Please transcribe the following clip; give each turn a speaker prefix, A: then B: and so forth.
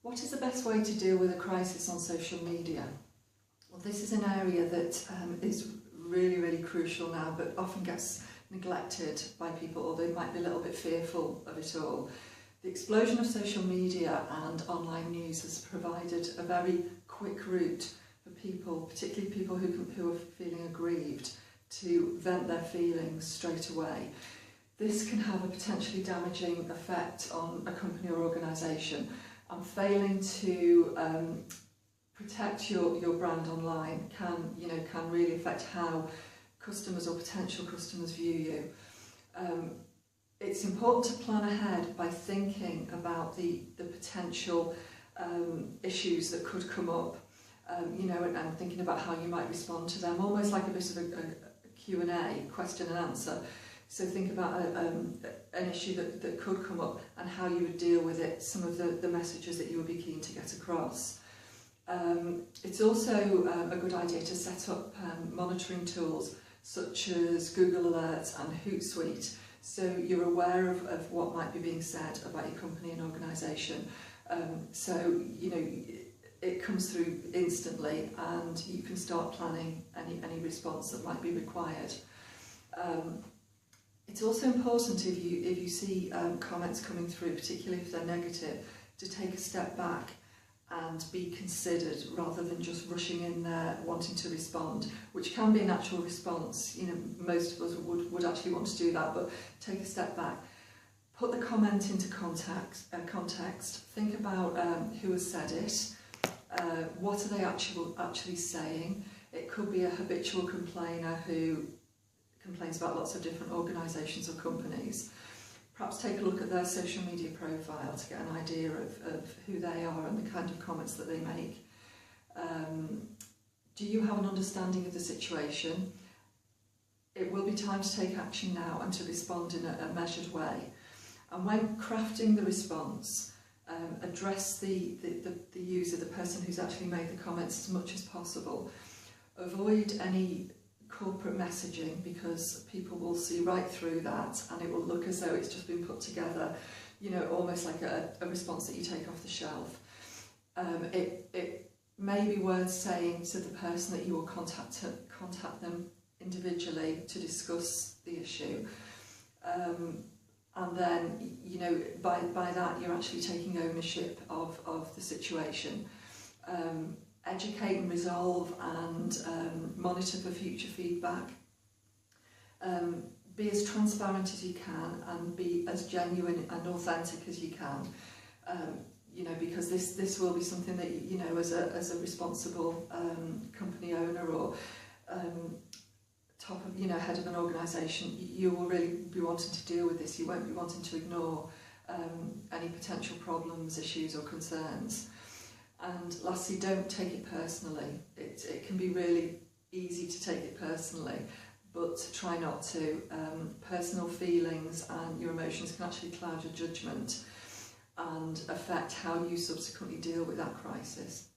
A: What is the best way to deal with a crisis on social media? Well, this is an area that is really, really crucial now, but often gets neglected by people, or they might be a little bit fearful of it all. The explosion of social media and online news has provided a very quick route for people, particularly people who are feeling aggrieved, to vent their feelings straight away. This can have a potentially damaging effect on a company or organisation, and failing to protect your brand online can really affect how customers or potential customers view you. It's important to plan ahead by thinking about the potential issues that could come up, and thinking about how you might respond to them, almost like a bit of a Q&A, question and answer. So think about an issue that could come up and how you would deal with it, some of the messages that you would be keen to get across. It's also a good idea to set up monitoring tools such as Google Alerts and Hootsuite, so you're aware of what might be being said about your company and organisation. So it comes through instantly, and you can start planning any response that might be required. It's also important if you see comments coming through, particularly if they're negative, to take a step back and be considered rather than just rushing in there wanting to respond, which can be a natural response. Most of us would actually want to do that, but take a step back. Put the comment into context. Think about who has said it. What are they actually saying? It could be a habitual complainer who complains about lots of different organisations or companies. Perhaps take a look at their social media profile to get an idea of who they are and the kind of comments that they make. Do you have an understanding of the situation? It will be time to take action now and to respond in a measured way. And when crafting the response, address the user, the person who's actually made the comments, as much as possible. Avoid any corporate messaging, because people will see right through that and it will look as though it's just been put together, almost like a response that you take off the shelf. It may be worth saying to the person that you will contact them individually to discuss the issue. And then, by that you're actually taking ownership of the situation. Educate and resolve and monitor for future feedback. Be as transparent as you can and be as genuine and authentic as you can. Because this will be something that as a responsible company owner or top of head of an organisation, you will really be wanting to deal with this. You won't be wanting to ignore any potential problems, issues or concerns. And lastly, don't take it personally. It can be really easy to take it personally, but try not to. Personal feelings and your emotions can actually cloud your judgment and affect how you subsequently deal with that crisis.